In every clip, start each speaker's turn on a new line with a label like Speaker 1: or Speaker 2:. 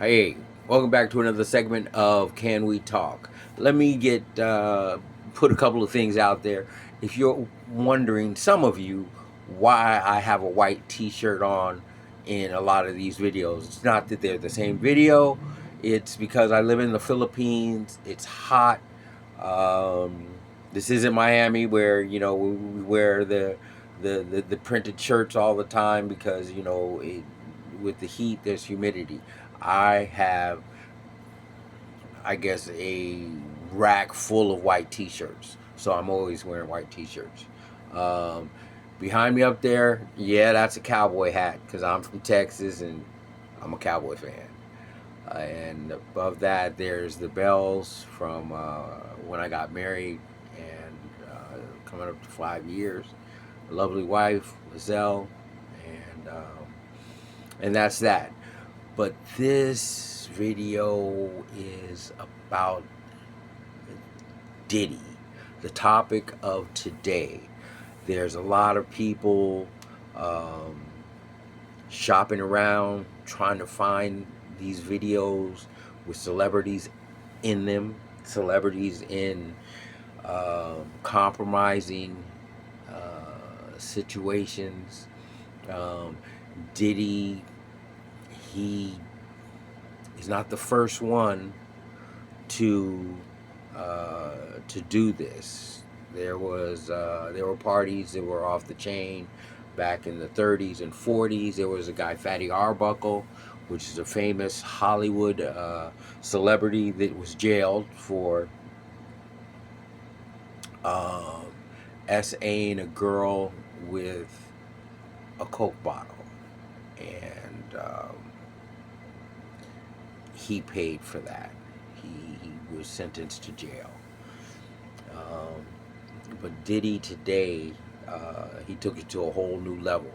Speaker 1: Hey, welcome back to another segment of Can We Talk? Let me put a couple of things out there. If you're wondering, some of you, why I have a white T-shirt on in a lot of these videos, it's not that they're the same video. It's because I live in the Philippines. It's hot. Um, this isn't Miami where we wear the printed shirts all the time because with the heat there's humidity. I have, I guess, a rack full of white T-shirts, so I'm always wearing white T-shirts. Um, Behind me up there, yeah, that's a cowboy hat because I'm from Texas and I'm a Cowboy fan. And above that, there's the bells from when I got married and coming up to 5 years. A lovely wife, Lizelle, and that's that. But this video is about Diddy, the topic of today. There's a lot of people um, shopping around trying to find these videos with celebrities in them, celebrities in compromising situations. Um, Diddy, he is not the first one to do this. There were parties that were off the chain back in the 30s and 40s. There was a guy, Fatty Arbuckle, which is a famous Hollywood celebrity that was jailed for um, SAing a girl with a Coke bottle, and he paid for that. He was sentenced to jail. Um, but Diddy today, he took it to a whole new level.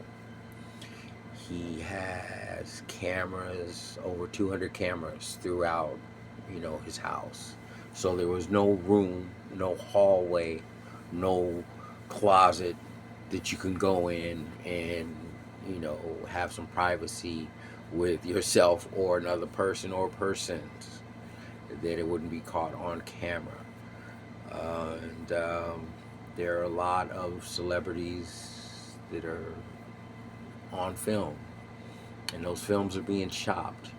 Speaker 1: He has cameras, over 200 cameras throughout, his house. So there was no room, no hallway, no closet that you can go in and, have some privacy with yourself or another person or persons, that it wouldn't be caught on camera. And there are a lot of celebrities that are on film, and those films are being shopped.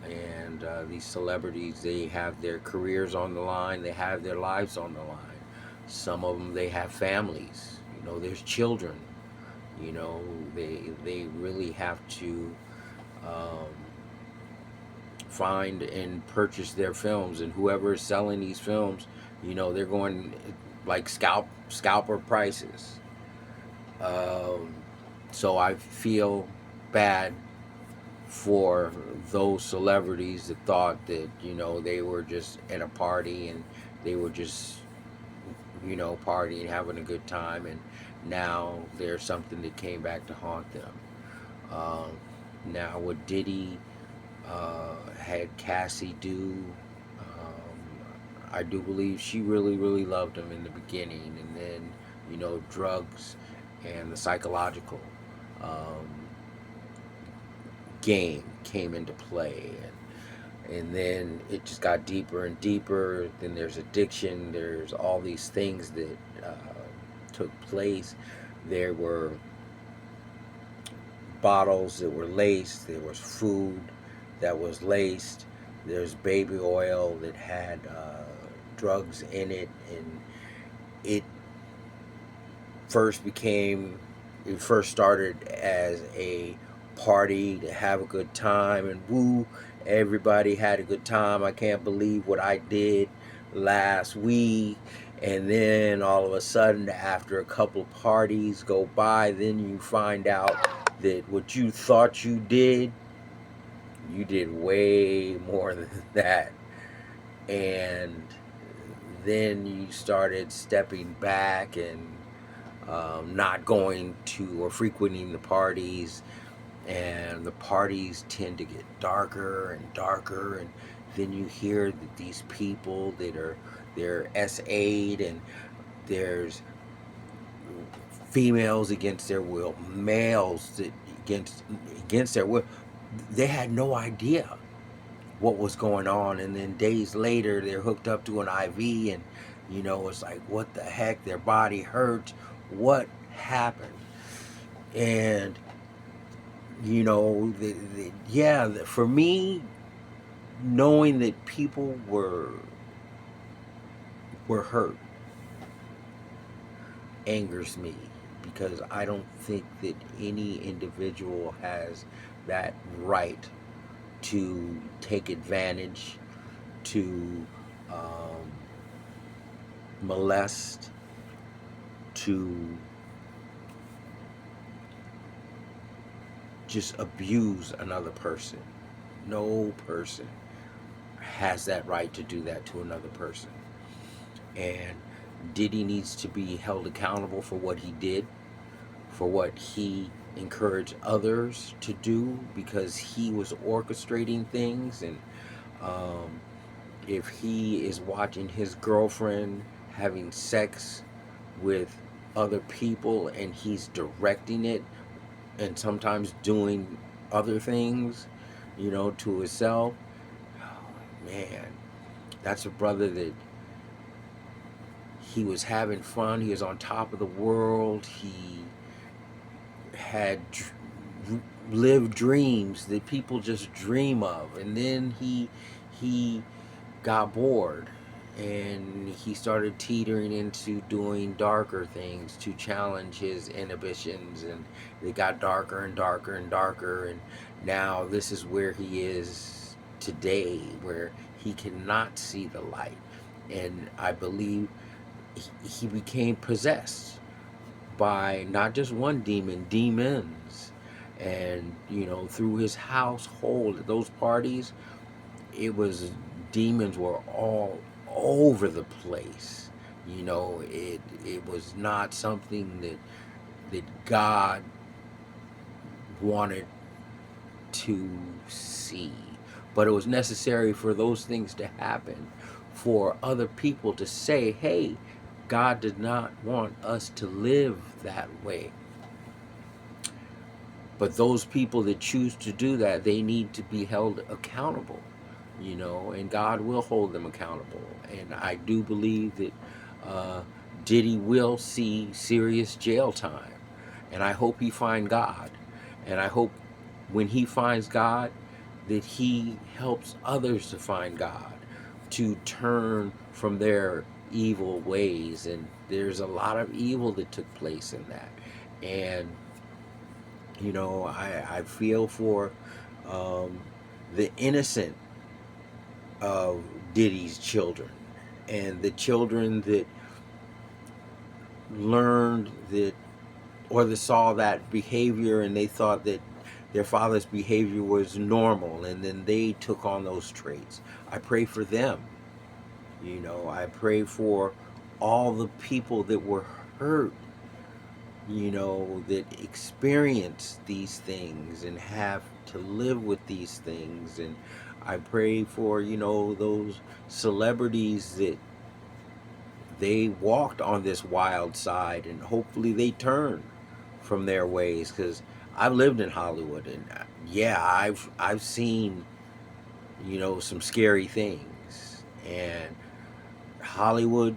Speaker 1: And these celebrities, they have their careers on the line, they have their lives on the line. Some of them, they have families. There's children. They really have to um, find and purchase their films, and whoever is selling these films, they're going like scalper prices. Um, so I feel bad for those celebrities that thought that they were just at a party and they were just partying, having a good time, and now there's something that came back to haunt them. Um, Now, what Diddy had Cassie do, I do believe she really, really loved him in the beginning, and then drugs and the psychological um, game came into play, and then it just got deeper and deeper. Then there's addiction. There's all these things that took place. There were bottles that were laced. There was food that was laced. There's baby oil that had drugs in it, and it first became it first started as a party to have a good time and woo, everybody had a good time. I can't believe what I did last week. And then all of a sudden, after a couple parties go by, then you find out that what you thought you did way more than that. And then you started stepping back and not going to or frequenting the parties, and the parties tend to get darker and darker, and then you hear that these people that are they're SA'd, and there's females against their will, males that against their will. They had no idea. what was going on, and then days later they're hooked up to an IV, and it's like, what the heck? Their body hurts. What happened? And yeah, for me, knowing that people were hurt angers me, because I don't think that any individual has that right to take advantage, to um, molest, to just abuse another person. No person has that right to do that to another person. And Diddy needs to be held accountable for what he did, for what he encouraged others to do, because he was orchestrating things. And um, if he is watching his girlfriend having sex with other people and he's directing it, and sometimes doing other things, to himself, oh, man, that's a brother that he was having fun. He was on top of the world. He had lived dreams that people just dream of, and then he got bored, and he started teetering into doing darker things to challenge his inhibitions, and they got darker and darker and darker, and now this is where he is today, where he cannot see the light. And I believe he became possessed by not just one demon, demons. And through his household at those parties, it was, demons were all over the place. It was not something that God wanted to see, but it was necessary for those things to happen, for other people to say, hey, God did not want us to live that way. But those people that choose to do that, they need to be held accountable, and God will hold them accountable. And I do believe that uh, Diddy will see serious jail time. And I hope he find God. And I hope when he finds God, that he helps others to find God, to turn from their evil ways. And there's a lot of evil that took place in that. And I feel for um, the innocent of Diddy's children, and the children that learned that, or that saw that behavior, and they thought that their father's behavior was normal, and then they took on those traits. I pray for them. I pray for all the people that were hurt, that experience these things and have to live with these things. And I pray for, those celebrities that they walked on this wild side, and hopefully they turn from their ways, because I've lived in Hollywood, and yeah, I've seen, some scary things. And Hollywood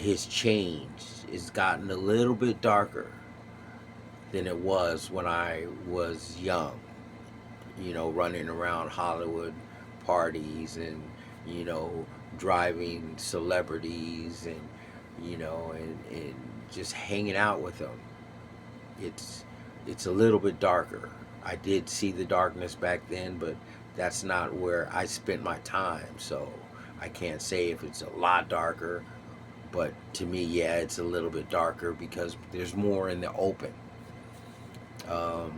Speaker 1: has changed. It's gotten a little bit darker than it was when I was young, running around Hollywood parties, and, you know, driving celebrities, and, and just hanging out with them. It's, it's a little bit darker. I did see the darkness back then, but that's not where I spent my time. So I can't say if it's a lot darker, but to me, yeah, it's a little bit darker because there's more in the open. Um,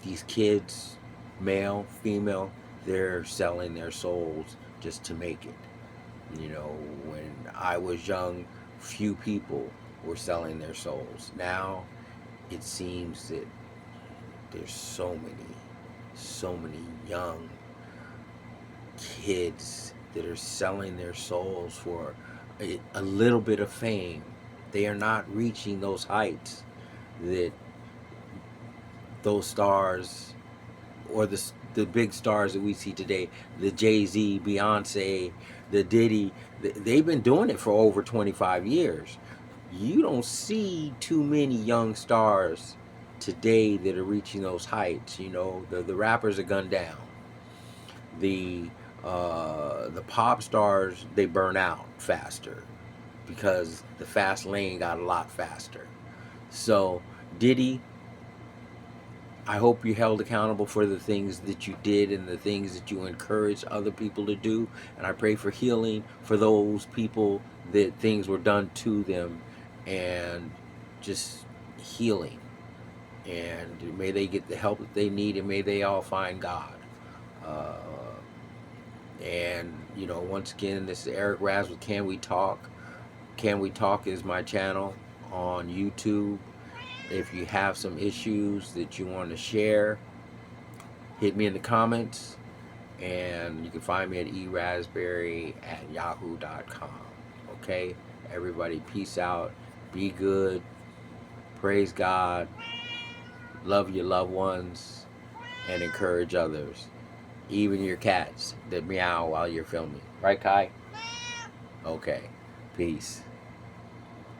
Speaker 1: these kids, male, female, they're selling their souls just to make it. When I was young, few people were selling their souls. Now it seems that there's so many young kids that are selling their souls for a little bit of fame. They are not reaching those heights that those stars, or the big stars that we see today, the Jay-Z, Beyonce, the Diddy, they've been doing it for over 25 years. You don't see too many young stars today that are reaching those heights. You know, the rappers are gunned down. The the pop stars, they burn out faster because the fast lane got a lot faster. So Diddy, I hope you're held accountable for the things that you did and the things that you encourage other people to do. And I pray for healing for those people that things were done to them, and just healing. And may they get the help that they need, and may they all find God. Uh, and, you know, once again, this is Eric Raz with Can We Talk? Can We Talk is my channel on YouTube. If you have some issues that you want to share, hit me in the comments, and you can find me at erasberry@yahoo.com. Okay, everybody, peace out, be good, praise God, love your loved ones, and encourage others, even your cats that meow while you're filming. Right, Kai? Okay, peace.